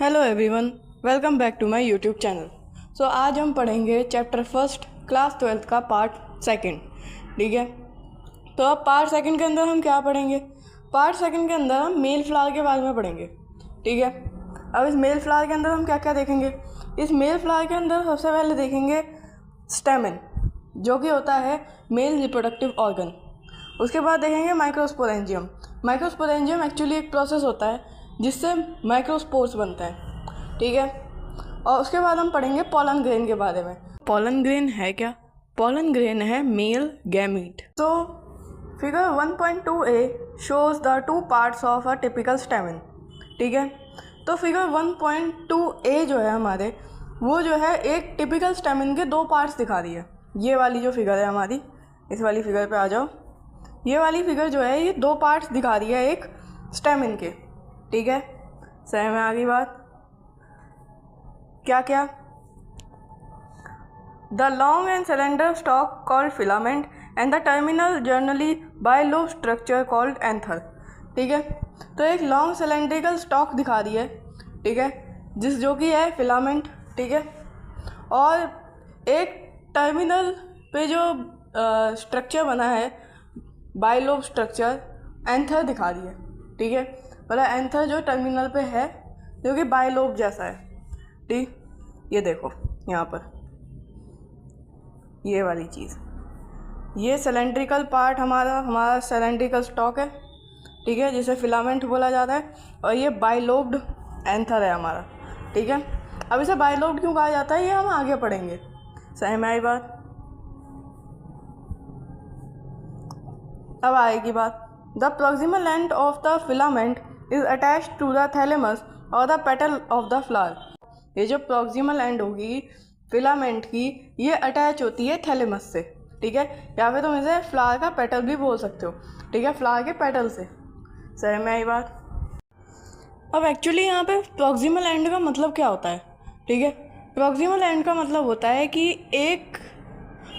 Hello everyone, welcome back to my YouTube channel. So आज हम पढ़ेंगे चैप्टर फर्स्ट क्लास 12th का part second. ठीक है, तो अब पार्ट सेकंड के अंदर हम क्या पढ़ेंगे? पार्ट सेकंड के अंदर हम मेल फ्लावर के बारे में पढ़ेंगे। ठीक है, अब इस मेल फ्लावर के अंदर हम क्या क्या देखेंगे? इस मेल फ्लावर के अंदर सबसे पहले देखेंगे स्टेमन, जो कि होता है मेल रिप्रोडक्टिव ऑर्गन। उसके बाद देखेंगे माइक्रोस्पोरेंजियम। माइक्रोस्पोरेंजियम एक्चुअली एक प्रोसेस होता है जिससे माइक्रोस्पोर्स बनते हैं। ठीक है, और उसके बाद हम पढ़ेंगे पोलन ग्रेन के बारे में। पोलन ग्रेन है क्या? पोलन ग्रेन है मेल गैमीट। तो figure 1.2a shows the two parts of a typical स्टेमन। ठीक है, तो फिगर 1.2a जो है हमारे, वो जो है एक टिपिकल स्टेमन के दो पार्ट्स दिखा रही है। ये वाली जो फिगर है हमारी, इस वाली फिगर पे आ जाओ। ये वाली फिगर जो है ये दो पार्ट्स दिखा रही है एक स्टेमन के। ठीक है, सही में आ गई बात? क्या क्या? The long and cylinder stock called filament and the terminal generally bilobe structure called anther. ठीक है, तो एक लॉन्ग सिलेंड्रिकल स्टॉक दिखा रही है। ठीक है, जो कि है फिलामेंट। ठीक है, और एक टर्मिनल पे जो स्ट्रक्चर बना है बाइलोब स्ट्रक्चर, एंथर दिखा रही है। ठीक है, मतलब एंथर जो टर्मिनल पे है जो कि बाइलोब जैसा है। ठीक, ये देखो यहाँ पर ये वाली चीज़, ये सिलेंड्रिकल पार्ट हमारा सिलेंड्रिकल स्टॉक है। ठीक है, जिसे फिलामेंट बोला जाता है, और ये बाइलोब्ड एंथर है हमारा। ठीक है, अब इसे बाइलोब्ड क्यों कहा जाता है ये हम आगे पढ़ेंगे। सही में आई बात? अब आएगी बात। The proximal end of the filament is attached to the thalamus और the petal of the flower. ये जो प्रोक्सिमल एंड होगी फिलामेंट की, ये अटैच होती है थैलेमस से। ठीक है, या फिर तुम इसे फ्लावर का पेटल भी बोल सकते हो। ठीक है, फ्लावर के पेटल से। सही में आई बात? अब एक्चुअली यहाँ पे प्रोक्सिमल एंड का मतलब क्या होता है? ठीक है, प्रोक्सिमल एंड का मतलब होता है कि एक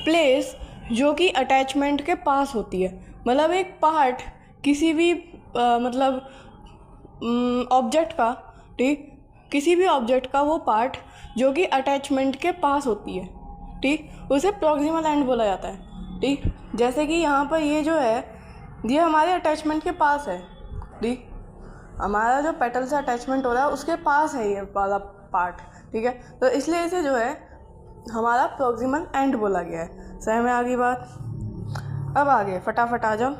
प्लेस जो कि अटैचमेंट के पास होती है। मतलब एक पार्ट किसी भी मतलब ऑब्जेक्ट का, ठीक, किसी भी ऑब्जेक्ट का वो पार्ट जो कि अटैचमेंट के पास होती है, ठीक, उसे प्रोक्सिमल एंड बोला जाता है। ठीक, जैसे कि यहाँ पर ये जो है ये हमारे अटैचमेंट के पास है। ठीक, हमारा जो पेटल से अटैचमेंट हो रहा है उसके पास है ये वाला पार्ट। ठीक है, तो इसलिए इसे जो है हमारा प्रोक्सिमल एंड बोला गया है। सही में आ गई बात? अब आगे फटाफट आ जाओ।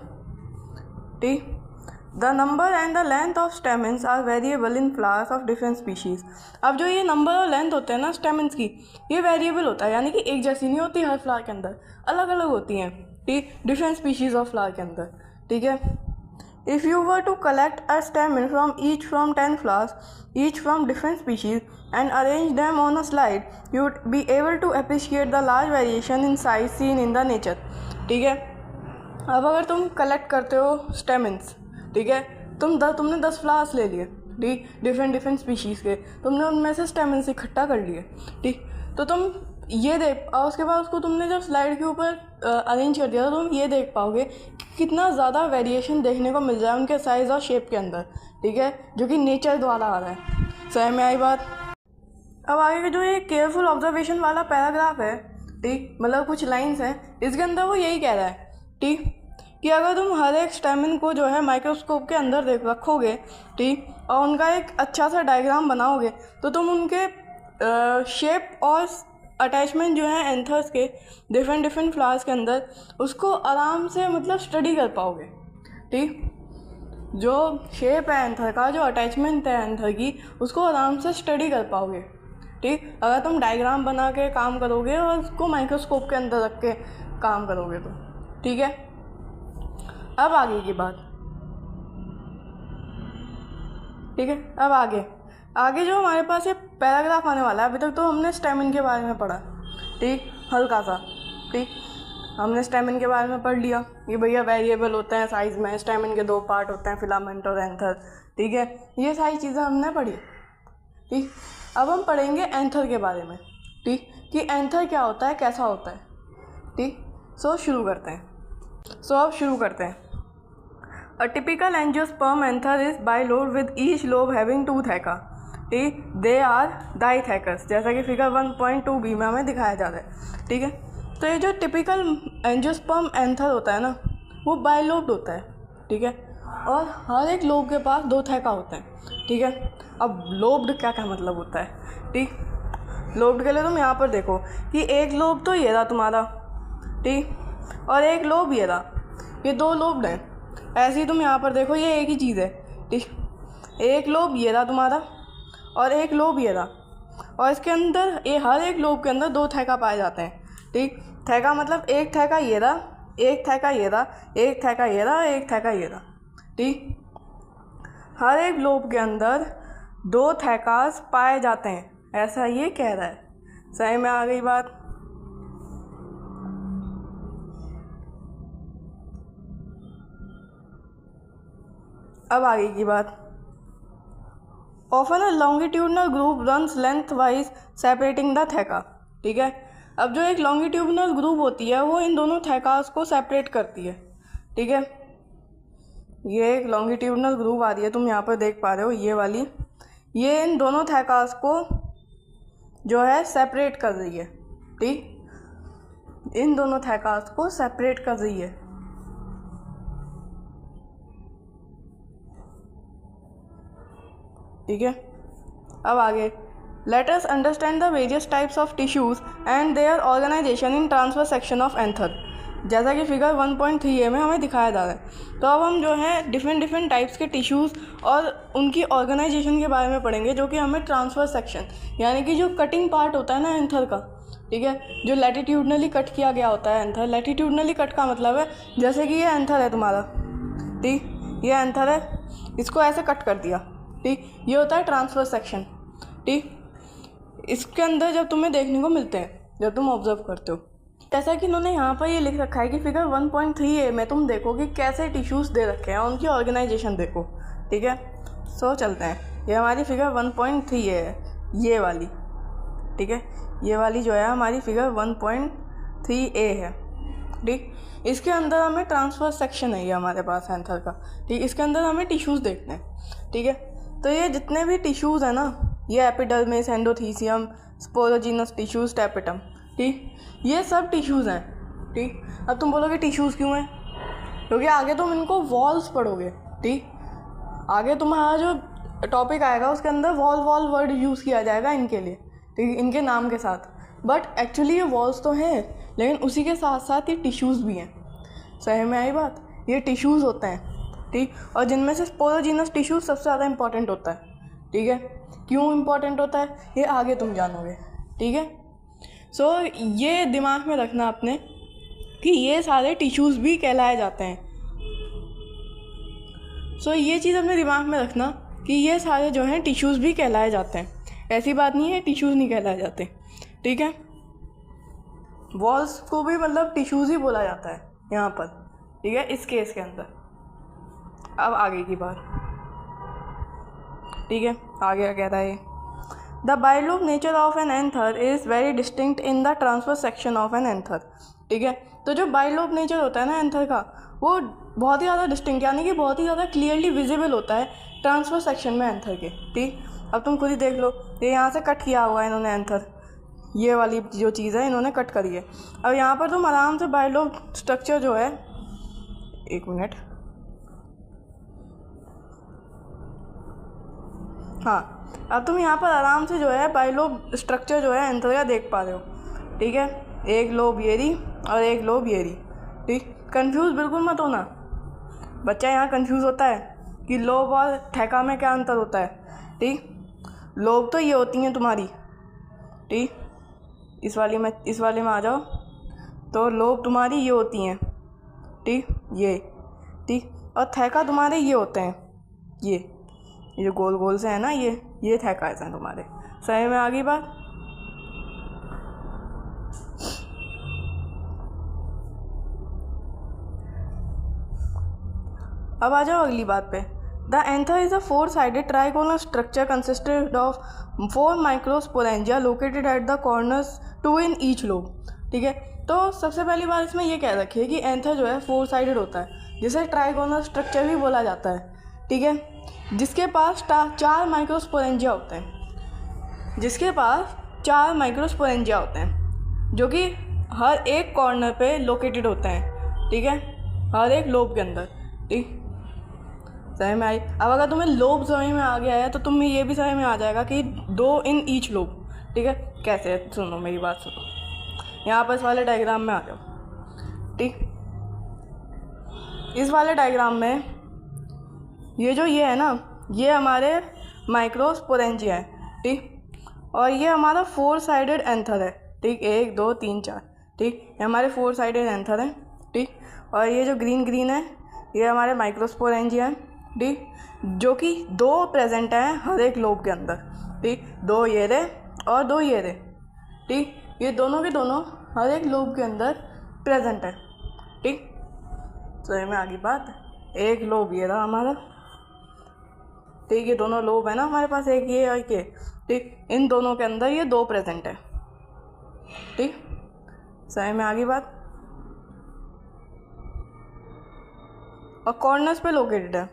ठीक, the number and the length of stamens are variable in flowers of different species. अब जो ये नंबर और लेंथ होते हैं ना स्टेमेंस की, ये वेरिएबल होता है, यानी कि एक जैसी नहीं होती हर फ्लावर के अंदर, अलग अलग होती हैं। ठीक, डिफरेंट स्पीशीज़ ऑफ फ्लावर के अंदर। ठीक है, if you were to collect a stamen from 10 flowers, each from different species, and arrange them on a slide, you would be able to appreciate the large variation in size seen in the nature. ठीक है, अब अगर तुम collect करते हो stamens, ठीक है, तुमने 10 फ्लावर्स ले लिए, ठीक, डिफरेंट स्पीशीज़ के, तुमने उनमें से स्टेमन्स इकट्ठा कर लिए। ठीक, तो तुम ये देख, और उसके बाद उसको तुमने जब स्लाइड के ऊपर अरेंज कर दिया तो तुम ये देख पाओगे कि कितना ज़्यादा वेरिएशन देखने को मिल जाए उनके साइज़ और शेप के अंदर। ठीक है, जो कि नेचर द्वारा आ रहा है। सही में आई बात? अब आगे जो ये केयरफुल ऑब्जर्वेशन वाला पैराग्राफ है, ठीक, मतलब कुछ लाइंस हैं, इसके अंदर वो यही कह रहा है, ठीक, कि अगर तुम हर एक स्टेमन को जो है माइक्रोस्कोप के अंदर रखोगे, ठीक, और उनका एक अच्छा सा डायग्राम बनाओगे, तो तुम उनके शेप और अटैचमेंट जो है एंथर्स के डिफरेंट फ्लावर्स के अंदर, उसको आराम से मतलब स्टडी कर पाओगे। ठीक, जो शेप है एंथर का, जो अटैचमेंट है एंथर की, उसको आराम से स्टडी कर पाओगे। ठीक, अगर तुम डायग्राम बना के काम करोगे और उसको माइक्रोस्कोप के अंदर रख के काम करोगे तो। ठीक है, अब आगे की बात। ठीक है, अब आगे जो हमारे पास ये पैराग्राफ आने वाला है, अभी तक तो हमने स्टेमन के बारे में पढ़ा, ठीक, हल्का सा। ठीक, हमने स्टेमन के बारे में पढ़ लिया कि भैया वेरिएबल होते हैं साइज़ में, स्टेमन के दो पार्ट होते हैं, फिलामेंट और एंथर। ठीक है, ये सारी चीज़ें हमने पढ़ी। ठीक, अब हम पढ़ेंगे एंथर के बारे में। ठीक, कि एंथर क्या होता है, कैसा होता है। ठीक, अब शुरू करते हैं। A typical angiosperm anther is bilobed with each lobe having 2 theca. ठीक, दे आर डाइथेकस, जैसा कि फिगर 1.2b में हमें दिखाया जा रहा है। ठीक है, तो ये जो टिपिकल एंजियोस्पर्म एंथर होता है ना, वो बाइलोब्ड होता है। ठीक है, और हर एक लोब के पास 2 थैका होते हैं। ठीक है, अब लोब्ड क्या क्या मतलब होता है। ठीक, लोब्ड के लिए तुम यहाँ पर देखो कि एक लोब तो ये रहा तुम्हारा, ठीक, और एक लोब ये रहा, ये 2 लोब्ड हैं। ऐसे ही तुम यहाँ पर देखो, ये एक ही चीज़ है। ठीक, एक लोब ये रहा तुम्हारा और एक लोब ये रहा, और इसके अंदर ये हर एक लोब के अंदर 2 थैका पाए जाते हैं। ठीक, थैका मतलब एक थैका ये रहा, एक थैका ये रहा, एक थैका ये रहा, एक थैका ये रहा। ठीक, हर एक लोब के अंदर 2 थैकास पाए जाते हैं, ऐसा ये कह रहा है। सही में आ गई बात। अब आगे की बात, often a longitudinal group runs lengthwise separating the theca. ठीक है, अब जो एक लॉन्गिट्यूडनल ग्रुप होती है वो इन दोनों थैकास को सेपरेट करती है। ठीक है, ये एक लॉन्गिट्यूडनल ग्रुप आ रही है, तुम यहाँ पर देख पा रहे हो, ये वाली, ये इन दोनों थैकास को जो है सेपरेट कर रही है। ठीक, इन दोनों थैकास को सेपरेट कर रही है। ठीक है, अब आगे, let us understand the various types of tissues and their organisation in transverse section of anther, जैसा कि फिगर 1.3a में हमें दिखाया जा रहा है। तो अब हम जो है डिफरेंट टाइप्स के टिश्यूज़ और उनकी ऑर्गेनाइजेशन के बारे में पढ़ेंगे, जो कि हमें ट्रांसफर सेक्शन, यानी कि जो कटिंग पार्ट होता है ना एंथर का, ठीक है, जो लैटिट्यूडनली कट किया गया होता है एंथर। लैटिट्यूडनली कट का मतलब है जैसे कि ये एंथर है तुम्हारा, ठीक, ये एंथर है, इसको ऐसे कट कर दिया। ठीक, ये होता है ट्रांसफर सेक्शन। ठीक, इसके अंदर जब तुम्हें देखने को मिलते हैं, जब तुम ऑब्जर्व करते हो, जैसा कि इन्होंने यहाँ पर ये लिख रखा है कि फिगर 1.3a में तुम देखो कि कैसे टिश्यूज़ दे रखे हैं, उनकी ऑर्गेनाइजेशन देखो। ठीक है, सो चलते हैं, ये हमारी फिगर 1.3a है, ये वाली। ठीक है, ये वाली जो है हमारी फिगर 1.3a है। ठीक, इसके अंदर हमें ट्रांसफर सेक्शन है, ये हमारे पास एंथर का। ठीक, इसके अंदर हमें टिश्यूज़ देखते हैं। ठीक है, तो ये जितने भी टिश्यूज़ हैं ना, ये epidermis, endothecium, sporogenous tissues, tapetum, ठीक, ये सब टिश्यूज़ हैं। ठीक, अब तुम बोलोगे टिश्यूज़ क्यों हैं, क्योंकि आगे तुम इनको वॉल्स पढ़ोगे। ठीक, आगे तुम्हारा जो टॉपिक आएगा उसके अंदर वॉल वर्ड यूज़ किया जाएगा इनके लिए, ठीक, इनके नाम के साथ। बट एक्चुअली ये वॉल्स तो हैं, लेकिन उसी के साथ साथ ये टिश्यूज़ भी हैं। सही में आई बात, ये टिश्यूज़ होते हैं। ठीक, और जिनमें से स्पोरोजिनस टिश्यू सबसे ज़्यादा इंपॉर्टेंट होता है। ठीक है, क्यों इंपॉर्टेंट होता है ये आगे तुम जानोगे। ठीक है, सो ये दिमाग में रखना आपने कि ये सारे टिश्यूज़ भी कहलाए जाते हैं। सो ये चीज़ अपने दिमाग में रखना कि ये सारे जो हैं टिश्यूज़ भी कहलाए जाते हैं। ऐसी बात नहीं है टिश्यूज़ नहीं कहलाए जाते। ठीक है, वॉल्स को भी मतलब टिश्यूज़ ही बोला जाता है यहाँ पर। ठीक है, इस केस के अंदर। अब आगे की बात, ठीक है, आगे क्या कहता है, the bilobe nature of an anther is very distinct in the transfer section of an anther. ठीक है, तो जो बाइलोब नेचर होता है ना एंथर का, वो बहुत ही ज़्यादा डिस्टिंक्ट, यानी कि बहुत ही ज़्यादा क्लियरली विजिबल होता है ट्रांसफर सेक्शन में एंथर के। ठीक, अब तुम खुद ही देख लो, ये यहाँ से कट किया हुआ है इन्होंने एंथर, ये वाली जो चीज़ है इन्होंने कट करी है। अब यहाँ पर तुम आराम से बाइलोब स्ट्रक्चर जो है, एक मिनट, हाँ, अब तुम यहाँ पर आराम से जो है बाइलोब स्ट्रक्चर जो है एंथर का देख पा रहे हो। ठीक है, एक लोब ये रही और एक लोब ये रही। ठीक, कंफ्यूज बिल्कुल मत होना, बच्चा यहाँ कंफ्यूज होता है कि लोब और थैका में क्या अंतर होता है। ठीक, लोब तो ये होती हैं तुम्हारी, ठीक, इस वाले में आ जाओ, तो लोब तुम्हारी ये होती हैं, ठीक, ये, ठीक, और थैका तुम्हारे ये होते हैं, ये जो गोल गोल से है ना, ये थैका हैं तुम्हारे। सही में आ गई बात। अब आ जाओ अगली बात पे। The anther is a four sided trigonal structure consisted of 4 microsporangia located at the corners 2 in each lobe. ठीक है, तो सबसे पहली बात इसमें ये कह रखी है कि एंथर जो है 4-साइडेड होता है, जिसे ट्राइगोनल स्ट्रक्चर भी बोला जाता है। ठीक है, जिसके पास 4 माइक्रोस्पोरेंजिया होते हैं। जिसके पास 4 माइक्रोस्पोरेंजिया होते हैं जो कि हर एक कॉर्नर पे लोकेटेड होते हैं, ठीक है, हर एक लोब के अंदर। ठीक, समझ में आई? अब अगर तुम्हें लोब समझ में आ गया है तो तुम्हें ये भी समझ में आ जाएगा कि 2 इन ईच लोब। ठीक है, कैसे? सुनो मेरी बात सुनो, यहाँ पर इस वाले डायग्राम में आ जाओ। ठीक, इस वाले डायग्राम में ये है ना, ये हमारे माइक्रोस्पोरेंजिया है। ठीक, और ये हमारा 4 साइडेड एंथर है। ठीक, 1 2 3 4। ठीक, ये हमारे 4 साइडेड एंथर है। ठीक, और ये जो ग्रीन है ये हमारे माइक्रोस्पोरेंजिया है। ठीक, जो कि 2 प्रेजेंट हैं हर एक लोब के अंदर। ठीक, 2 ये रहे और 2 ये रहे। ठीक, ये दोनों के दोनों हर एक लोब के अंदर प्रेजेंट है। ठीक, समझ में आ गई बात? एक लोब ये रहा हमारा। ठीक, ये दोनों लोब है ना हमारे पास, एक ये और ये। ठीक, इन दोनों के अंदर ये 2 प्रेजेंट है। ठीक, समझ में आ गई बात? और कॉर्नर्स पे लोकेटेड है।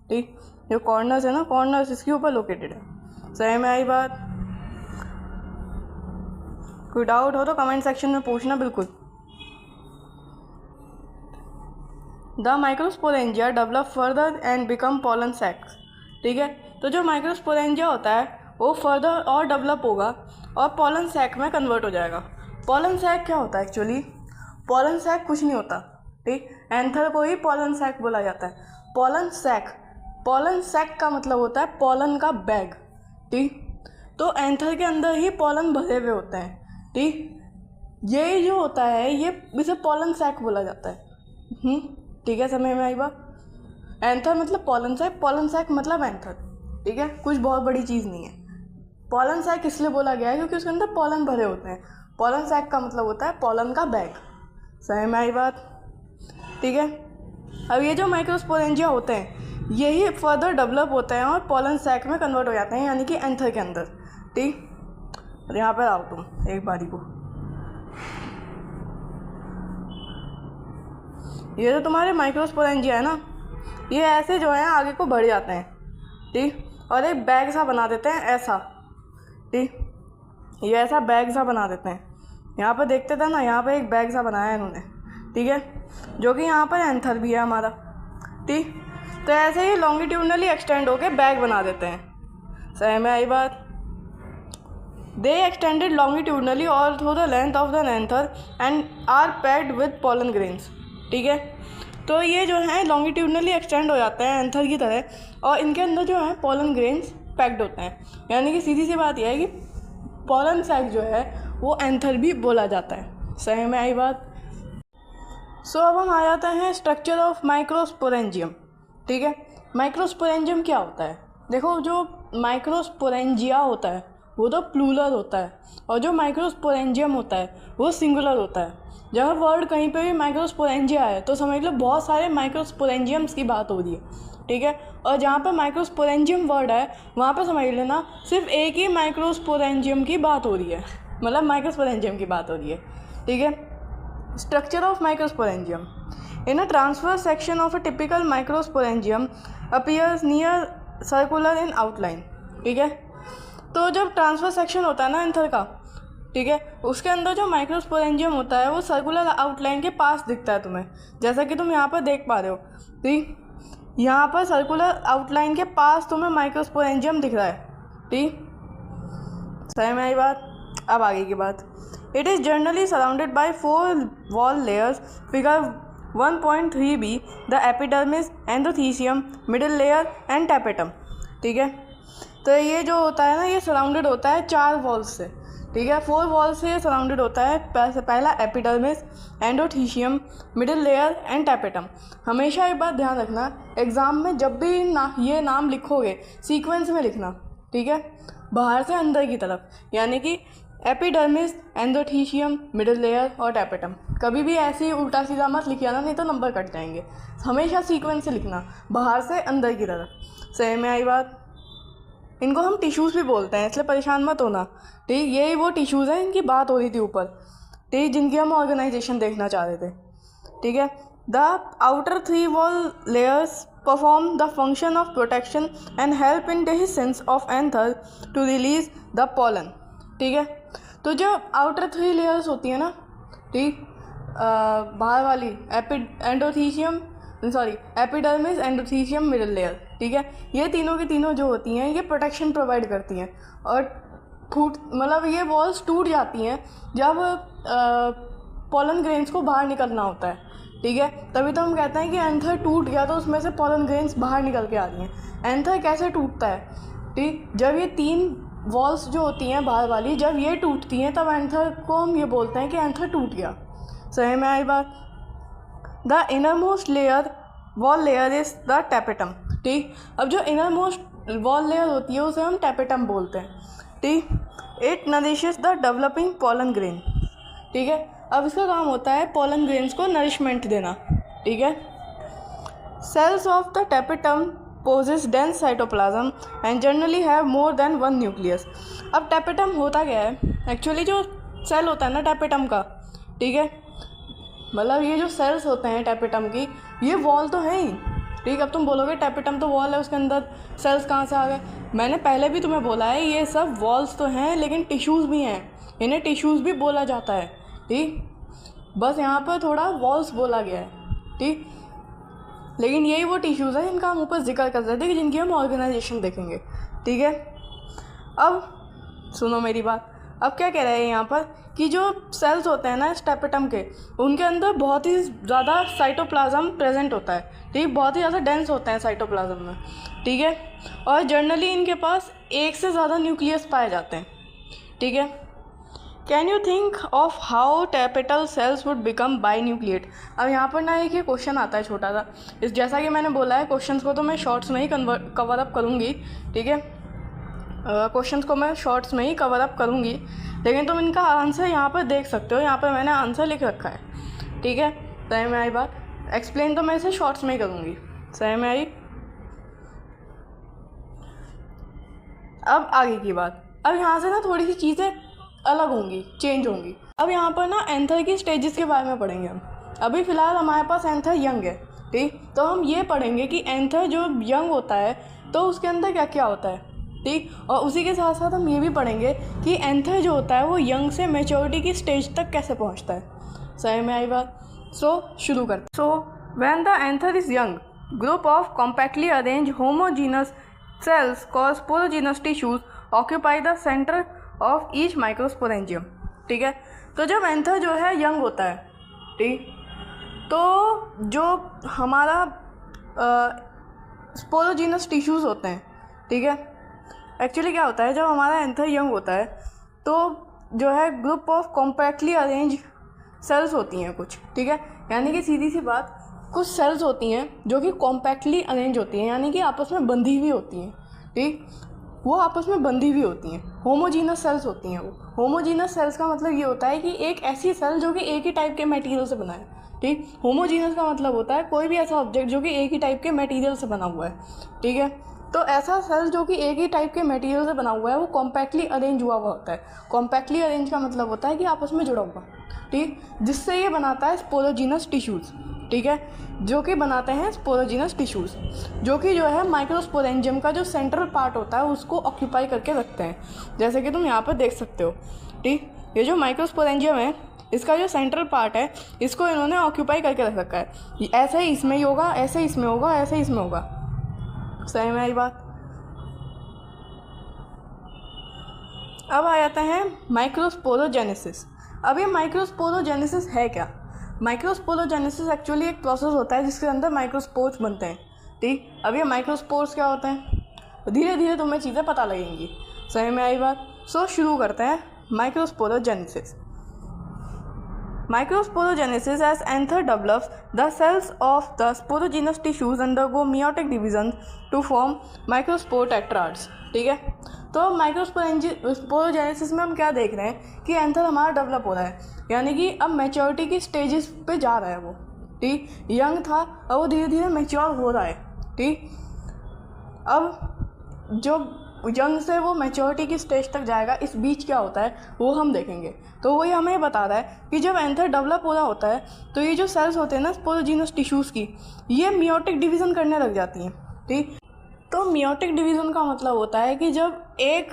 ठीक, जो कॉर्नर्स है ना, कॉर्नर्स इसके ऊपर लोकेटेड है। समझ में आई बात? कोई डाउट हो तो कमेंट सेक्शन में पूछना बिल्कुल। The microsporangia develop further and become pollen sacs. ठीक है, तो जो माइक्रोस्पोरेंजिया होता है वो फर्दर और डेवलप होगा और पॉलन सैक में कन्वर्ट हो जाएगा। पॉलन सैक क्या होता है एक्चुअली? पॉलन सैक कुछ नहीं होता। ठीक, एंथर को ही पॉलन सैक बोला जाता है। पॉलन सैक का मतलब होता है पॉलन का बैग। ठीक, तो एंथर के अंदर ही पॉलन भरे हुए होते हैं। ठीक, ये जो होता है ये इसे पॉलन सैक बोला जाता है। ठीक है, समझ में आई बात? एंथर मतलब पॉलन सैक मतलब एंथर। ठीक है, कुछ बहुत बड़ी चीज़ नहीं है। पॉलन सैक इसलिए बोला गया है क्योंकि उसके अंदर पॉलन भरे होते हैं। पॉलन सैक का मतलब होता है पॉलन का बैग। समझ में आई बात? ठीक है, अब ये जो माइक्रोस्पोरेंजिया होते हैं यही फर्दर डेवलप होते हैं और पॉलन सैक में कन्वर्ट हो जाते हैं, यानी कि एंथर के अंदर। ठीक, और यहाँ पर आओ तुम एक बारी को। ये जो तुम्हारे माइक्रोस्पोरेंजिया है ना, ये ऐसे जो है आगे को बढ़ जाते हैं। ठीक, और एक बैग सा बना देते हैं ऐसा। ठीक, ये ऐसा बैग सा बना देते हैं। यहाँ पर देखते थे ना, यहाँ पर एक बैग सा बनाया है इन्होंने। ठीक है, जो कि यहाँ पर एंथर भी है हमारा। ठीक, तो ऐसे ही लॉन्गिट्यूडनली एक्सटेंड होके बैग बना देते हैं। समझ में आई बात? They extended longitudinally all through the length of the anther and are packed with pollen grains. ठीक है, तो ये जो है लॉन्गिट्यूडनली एक्सटेंड हो जाते हैं एंथर की तरह और इनके अंदर जो है पॉलन ग्रेन्स पैक्ड होते हैं। यानी कि सीधी सी बात यह है कि पॉलन सैक जो है वो एंथर भी बोला जाता है। समझ में आई बात? सो अब हम आ जाते हैं स्ट्रक्चर ऑफ माइक्रोस्पोरेंजियम। ठीक है, माइक्रोस्पोरेंजियम क्या होता है? देखो, जो माइक्रोस्पोरेंजिया होता है वो तो प्लूरल होता है और जो माइक्रोस्पोरेंजियम होता है वो सिंगुलर होता है। जब वर्ड कहीं पे भी माइक्रोस्पोरेंजिया है तो समझ लो बहुत सारे माइक्रोस्पोरेंजियम्स की बात हो रही है। ठीक है, और जहाँ पर माइक्रोस्पोरेंजियम वर्ड है वहाँ पर समझ लेना सिर्फ एक ही माइक्रोस्पोरेंजियम की बात हो रही है, मतलब माइक्रोस्पोरेंजियम की बात हो रही है। ठीक है, structure of microsporangium in a transverse section of a typical microsporangium appears near circular in outline. ठीक है, तो जब ट्रांसफर सेक्शन होता है ना एंथर का, ठीक है, उसके अंदर जो माइक्रोस्पोरेंजियम होता है वो सर्कुलर आउटलाइन के पास दिखता है तुम्हें, जैसा कि तुम यहाँ पर देख पा रहे हो। ठीक, यहाँ पर सर्कुलर आउटलाइन के पास तुम्हें माइक्रोस्पोरेंजियम दिख रहा है। ठीक, सही में आई बात? अब आगे की बात। It is generally surrounded by 4 wall layers. Figure 1.3b the epidermis, endothecium, middle layer and tapetum. ठीक है, तो ये जो होता है ना ये सराउंडेड होता है 4 वॉल्स से। ठीक है, 4 वॉल्स से ये सराउंडेड होता है। पहला epidermis, endothecium, middle layer and tapetum. हमेशा एक बात ध्यान रखना, एग्ज़ाम में जब भी ये नाम लिखोगे सीक्वेंस में लिखना। ठीक है, बाहर से अंदर की तरफ, यानी कि एपिडर्मिस, एंडोथीसियम, मिडिल लेयर और टैपेटम। कभी भी ऐसे ही उल्टा सीधा मत लिखिए ना, नहीं तो नंबर कट जाएंगे। हमेशा सीक्वेंस से लिखना, बाहर से अंदर की तरफ। सही में आई बात? इनको हम टिश्यूज़ भी बोलते हैं, इसलिए परेशान मत होना। ठीक, यही वो टिश्यूज़ हैं इनकी बात हो रही थी ऊपर। ठीक, जिनकी हम ऑर्गेनाइजेशन देखना चाह रहे थे। ठीक है, The outer three wall layers perform the function of protection and help in dehiscence of anther to release the pollen. ठीक है, तो जो आउटर थ्री लेयर्स होती है ना, ठीक, बाहर वाली एपिडर्मिस, एंडोथीसियम, मिडल लेयर, ठीक है, ये तीनों की तीनों जो होती हैं ये प्रोटेक्शन प्रोवाइड करती हैं और मतलब ये वॉल्स टूट जाती हैं जब पॉलन ग्रेन्स को बाहर निकलना होता है, ठीक है, तभी तो हम कहते हैं कि एंथर टूट गया तो उसमें से पॉलन ग्रेन्स बाहर निकल के आ रही हैं। एंथर कैसे टूटता है, ठीक, जब ये तीन वॉल्स जो होती हैं बाहर वाली, जब ये टूटती हैं तब एंथर को हम ये बोलते हैं कि एंथर टूट गया। सही में आई बात। The inner most layer wall layer is the tapetum, ठीक, अब जो इनर मोस्ट वॉल लेयर होती है उसे हम टैपेटम बोलते हैं, ठीक। It nourishes the developing pollen grain, ठीक है, अब इसका काम होता है पॉलन ग्रेन्स को नरिशमेंट देना, ठीक है। Cells of the tapetum possess dense cytoplasm and generally have more than one nucleus. अब टैपेटम होता क्या है, एक्चुअली जो सेल होता है ना टैपेटम का, ठीक है, मतलब ये जो सेल्स होते हैं टैपेटम की, ये वॉल तो है ही, ठीक। अब तुम बोलोगे टैपेटम तो वॉल है, उसके अंदर सेल्स कहाँ से आ गए। मैंने पहले भी तुम्हें बोला है ये सब वॉल्स तो हैं लेकिन टिश्यूज़ भी हैं, इन्हें टिश्यूज़ भी बोला जाता है, ठीक, बस यहाँ पर थोड़ा वॉल्स बोला गया है, ठीक, लेकिन यही वो टिश्यूज़ हैं जिनका हम ऊपर जिक्र कर रहे थे कि जिनकी हम ऑर्गेनाइजेशन देखेंगे, ठीक है। अब सुनो मेरी बात, अब क्या कह रहे हैं यहाँ पर कि जो सेल्स होते हैं ना इस टैपेटम के, उनके अंदर बहुत ही ज़्यादा साइटोप्लाज्म प्रेजेंट होता है, ठीक, बहुत ही ज़्यादा डेंस होते हैं साइटोप्लाज्म में, ठीक है, और जनरली इनके पास एक से ज़्यादा न्यूक्लियस पाए जाते हैं, ठीक है। Can you think of how tapetal cells would become binucleate. अब यहाँ पर ना एक ये क्वेश्चन आता है छोटा सा, इस जैसा कि मैंने बोला है क्वेश्चंस को तो मैं शॉर्ट्स में ही कवर अप करूँगी, ठीक है, क्वेश्चंस को मैं शॉर्ट्स में ही कवर अप करूँगी, लेकिन तुम इनका आंसर यहाँ पर देख सकते हो, यहाँ पर मैंने आंसर लिख रखा है, ठीक है। सही में आई बात, एक्सप्लेन तो मैं इसे शॉर्ट्स में ही करूँगी। सही में आई। अब आगे की बात, अब यहाँ से ना थोड़ी सी चीज़ें अलग होंगी, चेंज होंगी। अब यहाँ पर ना एंथर की स्टेजेस के बारे में पढ़ेंगे हम। अभी फ़िलहाल हमारे पास एंथर यंग है, ठीक, तो हम ये पढ़ेंगे कि एंथर जो यंग होता है तो उसके अंदर क्या क्या होता है, ठीक, और उसी के साथ साथ हम ये भी पढ़ेंगे कि एंथर जो होता है वो यंग से मैच्योरिटी की स्टेज तक कैसे पहुँचता है। सही में आई बात। सो शुरू करते। So when the anther is young, group of compactly arrange homogeneous cells called sporogenous tissues occupy the center of each microsporangium, ठीक है। तो जब एंथर जो है यंग होता है, ठीक, तो जो हमारा स्पोरोजीनस टिश्यूज़ होते हैं, ठीक है, एक्चुअली क्या होता है जब हमारा एंथर यंग होता है तो जो है group of compactly arrange cells होती हैं कुछ, ठीक है, यानी कि सीधी सी बात, कुछ सेल्स होती हैं जो कि कॉम्पैक्टली अरेंज होती हैं, यानी कि आपस में बंधी हुई होती हैं, ठीक, वो आपस में बंधी हुई होती हैं, होमोजीनस सेल्स होती हैं। वो होमोजीनस सेल्स का मतलब ये होता है कि एक ऐसी सेल जो कि एक ही टाइप के मटेरियल से बना है, ठीक। होमोजीनस का मतलब होता है कोई भी ऐसा ऑब्जेक्ट जो कि एक ही टाइप के मटेरियल से बना हुआ है, ठीक है। तो ऐसा सेल जो कि एक ही टाइप के मटेरियल से बना हुआ है वो कॉम्पैक्टली अरेंज हुआ होता है। कॉम्पैक्टली अरेंज का मतलब होता है कि आपस में जुड़ा हुआ, ठीक, जिससे ये बनाता है स्पोरोजीनस टिश्यूज़, ठीक है, जो कि बनाते हैं स्पोरोजीनस टिश्यूज़, जो कि जो है माइक्रोस्पोरेंजियम का जो सेंट्रल पार्ट होता है उसको ऑक्यूपाई करके रखते हैं, जैसे कि तुम यहाँ पर देख सकते हो, ठीक। ये जो माइक्रोस्पोरेंजियम है इसका जो सेंट्रल पार्ट है इसको इन्होंने ऑक्यूपाई करके रख रखा है। ऐसे ही इसमें ही होगा, ऐसे ही इसमें होगा, ऐसे ही इसमें होगा। सही में आई बात। अब आ जाते हैं माइक्रोस्पोरोजेनेसिस। अब ये माइक्रोस्पोरोजेनेसिस है क्या? माइक्रोस्पोरोजेनेसिस एक्चुअली एक प्रोसेस होता है जिसके अंदर माइक्रोस्पोर्स बनते हैं, ठीक। अब ये माइक्रोस्पोर्स क्या होते हैं, धीरे धीरे तुम्हें चीज़ें पता लगेंगी। सही में आई बात। सो शुरू करते हैं microsporogenesis. Microsporogenesis, as anther develops, the cells of the sporogenous tissues undergo meiotic division to form microspore tetrads, ठीक है। तो माइक्रोस्पोरोजेनेसिस में हम क्या देख रहे हैं कि एंथर हमारा डेवलप हो रहा है, यानी कि अब मैच्योरिटी की स्टेजेस पे जा रहा है वो, ठीक। यंग था और वो धीरे धीरे मैच्योर हो रहा है, ठीक। अब जो यंग से वो मैच्योरिटी की स्टेज तक जाएगा, इस बीच क्या होता है वो हम देखेंगे। तो वही हमें बता रहा है कि जब एंथर डेवलप हो रहा होता है तो ये जो सेल्स होते हैं ना स्पोरोजीनस टिश्यूज़ की, ये मियोटिक डिवीज़न करने लग जाती हैं। ठीक, तो मियोटिक डिवीज़न का मतलब होता है कि जब एक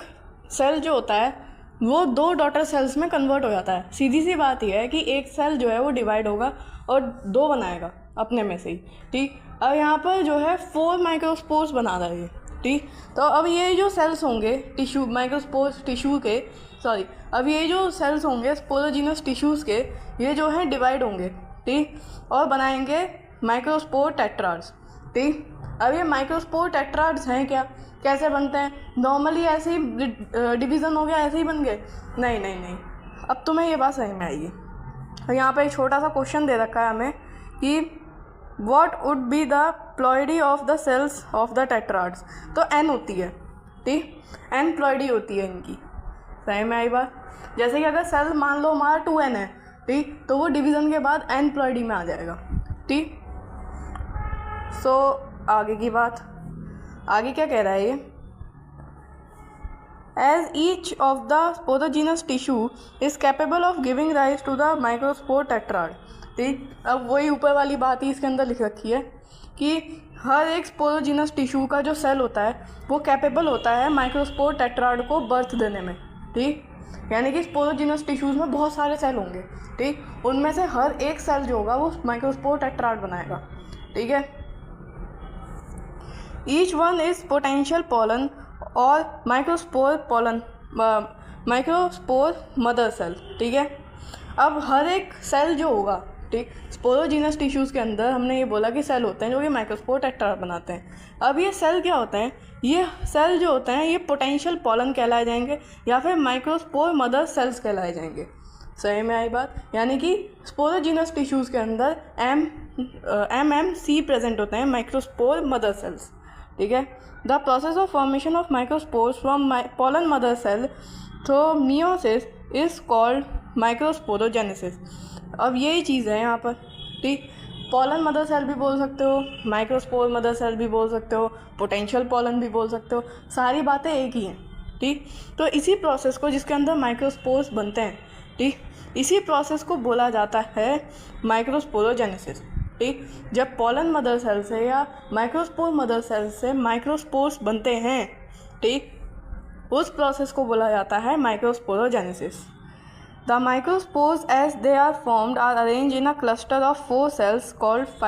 सेल जो होता है वो 2 डॉटर सेल्स में कन्वर्ट हो जाता है। सीधी सी बात यह है कि एक सेल जो है वो डिवाइड होगा और 2 बनाएगा अपने में से ही। ठीक, अब यहाँ पर जो है 4 माइक्रोस्पोर्स बना रहा है ये। ठीक, तो अब ये जो सेल्स होंगे टिश्यू माइक्रोस्पोर्स टिश्यू के अब ये जो सेल्स होंगे स्पोरोजीनस टिश्यूज़ के, ये जो हैं डिवाइड होंगे। ठीक, और बनाएंगे माइक्रोस्पोर टेट्राड्स। ठीक, अब ये माइक्रोस्पोर टेट्राड्स हैं क्या, कैसे बनते हैं? नॉर्मली ऐसे ही डिवीज़न हो गया ऐसे ही बन गए? नहीं। अब तुम्हें ये बात समझ में आएगी। तो यहाँ पे एक छोटा सा क्वेश्चन दे रखा है हमें कि what would be the ploidy of the cells of the tetrads. तो एन होती है। ठीक, एन प्लॉइडी होती है इनकी। सही में आई बात? जैसे कि अगर सेल मान लो हमारा 2n है, ठीक, तो वो डिवीज़न के बाद एन प्लॉइडी में आ जाएगा। ठीक, सो आगे की बात, आगे क्या कह रहा है ये? As each of the sporogenous tissue is capable of giving rise to the microspore tetrad. ठीक, अब वही ऊपर वाली बात ही इसके अंदर लिख रखी है कि हर एक स्पोरोजीनस टिश्यू का जो सेल होता है वो कैपेबल होता है माइक्रोस्पोर टेट्राड को बर्थ देने में। ठीक, यानी कि स्पोरोजीनस टिश्यूज़ में बहुत सारे सेल होंगे। ठीक, उनमें से हर एक सेल जो होगा वो माइक्रोस्पोर टेट्राड बनाएगा। ठीक है, each one is potential pollen और माइक्रोस्पोर मदर सेल। ठीक है, अब हर एक सेल जो होगा, ठीक, स्पोरोजीनस टिश्यूज़ के अंदर हमने ये बोला कि सेल होते हैं जो कि माइक्रोस्पोर टेट्राड बनाते हैं। अब ये सेल क्या होते हैं? ये सेल जो होते हैं ये पोटेंशियल पोलन कहलाए जाएंगे या फिर माइक्रोस्पोर मदर सेल्स कहलाए जाएंगे। सही में आई बात? यानी कि स्पोरोजीनस टिश्यूज़ के अंदर MMC प्रेजेंट होते हैं, माइक्रोस्पोर मदर सेल्स। ठीक है, the process of formation of microspores from pollen mother cell through meiosis is called microsporogenesis. अब यही चीज़ है यहाँ पर। ठीक, पोलन मदर सेल भी बोल सकते हो, माइक्रोस्पोर मदर सेल भी बोल सकते हो, पोटेंशियल पोलन भी बोल सकते हो, सारी बातें एक ही हैं। ठीक, तो इसी प्रोसेस को जिसके अंदर माइक्रोस्पोर्स बनते हैं, ठीक, इसी प्रोसेस को बोला जाता है माइक्रोस्पोरोजेनेसिस। ठीक, जब पोलन मदर सेल से या माइक्रोस्पोर मदर सेल से माइक्रोस्पोर्स बनते हैं, ठीक, उस प्रोसेस को बोला जाता है microsporogenesis. The microspores as they are formed are arranged in a cluster of 4 cells called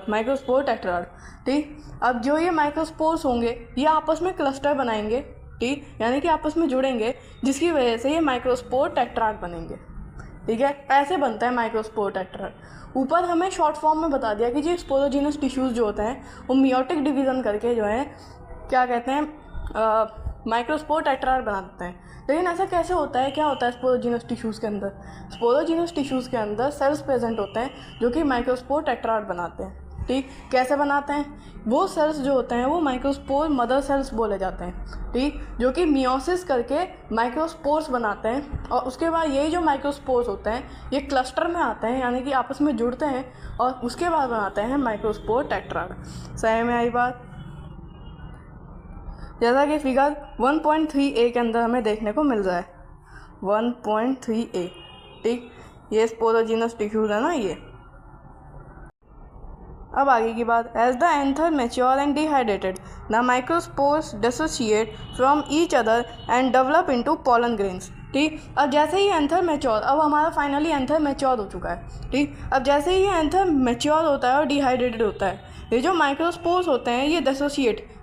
microspore tetrad। ठीक, अब जो ये माइक्रोस्पोर्स होंगे ये आपस में क्लस्टर बनाएंगे। ठीक, यानी कि आपस में जुड़ेंगे जिसकी वजह से ये माइक्रोस्पोर टेट्राड बनेंगे। ठीक है, ऐसे बनता है माइक्रोस्पोर टेट्राड। ऊपर हमें शॉर्ट फॉर्म में बता दिया कि जो स्पोरोजीनस टिश्यूज़ जो होते हैं वो मियोटिक डिवीज़न करके जो है क्या कहते हैं माइक्रोस्पोर टेट्राड बनाते हैं। लेकिन ऐसा कैसे होता है, क्या होता है स्पोरोजीनस टिश्यूज़ के अंदर? स्पोरोजीनस टिश्यूज़ के अंदर सेल्स प्रेजेंट होते हैं जो कि माइक्रोस्पोर टेट्राड बनाते हैं। ठीक, कैसे बनाते हैं? वो सेल्स जो होते हैं वो माइक्रोस्पोर मदर सेल्स बोले जाते हैं। ठीक, जो कि मियोसिस करके माइक्रोस्पोर्स बनाते हैं और उसके बाद यही जो माइक्रोस्पोर्स होते हैं ये क्लस्टर में आते हैं, यानी कि आपस में जुड़ते हैं और उसके बाद बनाते हैं माइक्रोस्पोर टेट्राड। सही में आई बात? जैसा कि फिगर 1.3a के अंदर हमें देखने को मिल रहा है। 1.3a। ठीक, ये स्पोरोजीनस टिश्यूज़ है ना ये। अब आगे की बात, as the anther mature and dehydrated the microspores dissociate from each other and develop into pollen grains. ठीक, अब जैसे ही एंथर मैच्योर, अब हमारा फाइनली एंथर मैच्योर हो चुका है। ठीक, अब जैसे ही एंथर मैच्योर होता है और डिहाइड्रेटेड होता है, ये जो माइक्रोस्पोर्स होते हैं ये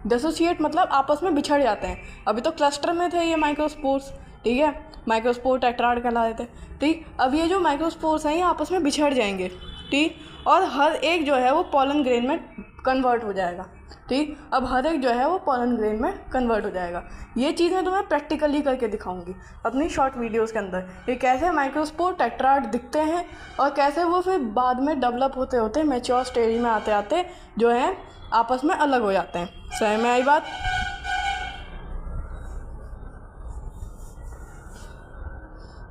डिसोशिएट मतलब आपस में बिछड़ जाते हैं। अभी तो क्लस्टर में थे ये माइक्रोस्पोर्स। ठीक है, माइक्रोस्पोर टेट्राड कहला देते हैं। ठीक, अब ये जो माइक्रोस्पोर्स हैं ये आपस में बिछड़ जाएंगे। ठीक, और हर एक जो है वो पोलन ग्रेन में कन्वर्ट हो जाएगा। ठीक, अब हर एक जो है वो पोलन ग्रेन में कन्वर्ट हो जाएगा। ये चीज़ मैं तुम्हें प्रैक्टिकली करके दिखाऊंगी अपनी शॉर्ट वीडियोस के अंदर, ये कैसे माइक्रोस्पोर टेट्राड दिखते हैं और कैसे वो फिर बाद में डेवलप होते होते मैच्योर स्टेज में आते आते जो है आपस में अलग हो जाते हैं। सही में आई बात?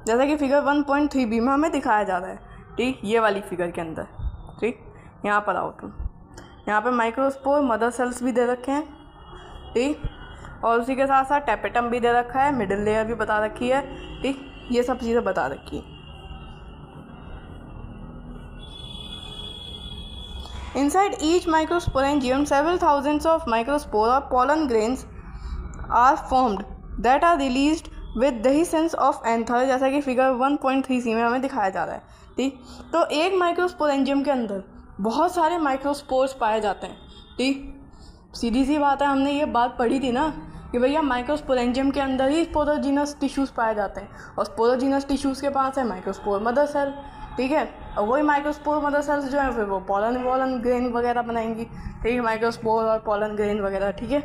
जैसा कि फिगर 1.3b में हमें दिखाया जा रहा है। ठीक, ये वाली फिगर के अंदर। ठीक, यहाँ पर आओ तुम, यहाँ पे माइक्रोस्पोर मदर सेल्स भी दे रखे हैं। ठीक, और उसी के साथ साथ टैपेटम भी दे रखा है, मिडिल लेयर भी बता रखी है, ठीक, ये सब चीज़ें बता रखी है। Inside each microsporangium, several thousands of microspore or pollen grains are formed that are released with dehiscence of anther, जैसा कि फिगर 1.3c में हमें दिखाया जा रहा है, ठीक। तो एक माइक्रोस्पोरेंजियम के अंदर बहुत सारे माइक्रोस्पोर्स पाए जाते हैं, ठीक। सीधी सी बात है, हमने ये बात पढ़ी थी ना कि भैया माइक्रोस्पोरेंजियम के अंदर ही स्पोरोजीनस टिश्यूज़ पाए जाते हैं, और स्पोरोजीनस टिश्यूज़ के पास है माइक्रोस्पोर मदर सेल, ठीक है। और वही माइक्रोस्पोर मदर सेल्स जो है फिर वो पॉलन ग्रेन वगैरह बनाएंगी, ठीक है, माइक्रोस्पोर और पॉलन ग्रेन वगैरह, ठीक है।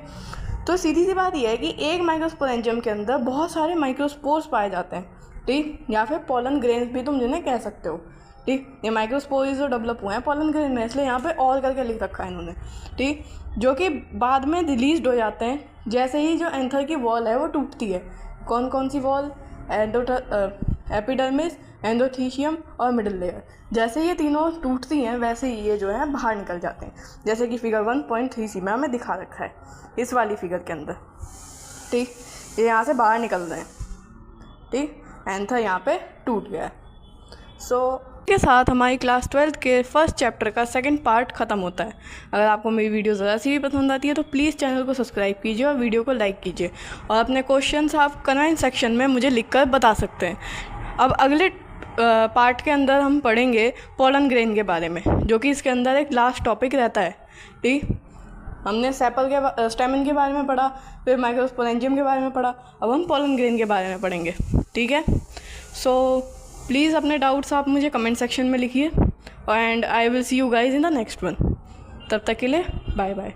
तो सीधी सी बात यह है कि एक माइक्रोस्पोरेंजियम के अंदर बहुत सारे माइक्रोस्पोर्स पाए जाते हैं, ठीक, या फिर पॉलन ग्रेन्स भी तुम जिन्हें कह सकते हो, ठीक। ये माइक्रोस्पोर जो डेवलप हुए हैं पॉलन ग्रेन में, इसलिए यहाँ पे और करके लिख रखा है इन्होंने, ठीक, जो कि बाद में रिलीज हो जाते हैं जैसे ही जो एंथर की वॉल है वो टूटती है। कौन कौन सी वॉल? एपिडर्मिस, एंडोथीशियम और मिडिल लेयर। जैसे ये तीनों टूटती हैं वैसे ही ये जो है बाहर निकल जाते हैं, जैसे कि फिगर 1.3c में हमें दिखा रखा है इस वाली फिगर के अंदर, ठीक। ये यहाँ से बाहर निकल रहे हैं, ठीक, एंथर यहाँ पे टूट गया है। के साथ हमारी क्लास 12th के फर्स्ट चैप्टर का सेकंड पार्ट ख़त्म होता है। अगर आपको मेरी वीडियो ज़रा सी भी पसंद आती है तो प्लीज़ चैनल को सब्सक्राइब कीजिए और वीडियो को लाइक कीजिए, और अपने क्वेश्चंस आप कमेंट सेक्शन में मुझे लिखकर बता सकते हैं। अब अगले पार्ट के अंदर हम पढ़ेंगे पॉलन ग्रेन के बारे में, जो कि इसके अंदर एक लास्ट टॉपिक रहता है, ठीक। हमने सेपल के स्टेमन के बारे में पढ़ा, फिर माइक्रोस्पोरेंजियम के बारे में पढ़ा, अब हम पॉलन ग्रेन के बारे में पढ़ेंगे, ठीक है। सो प्लीज़ अपने डाउट्स आप मुझे कमेंट सेक्शन में लिखिए, and I will see you guys in the next one. तब तक के लिए बाय बाय।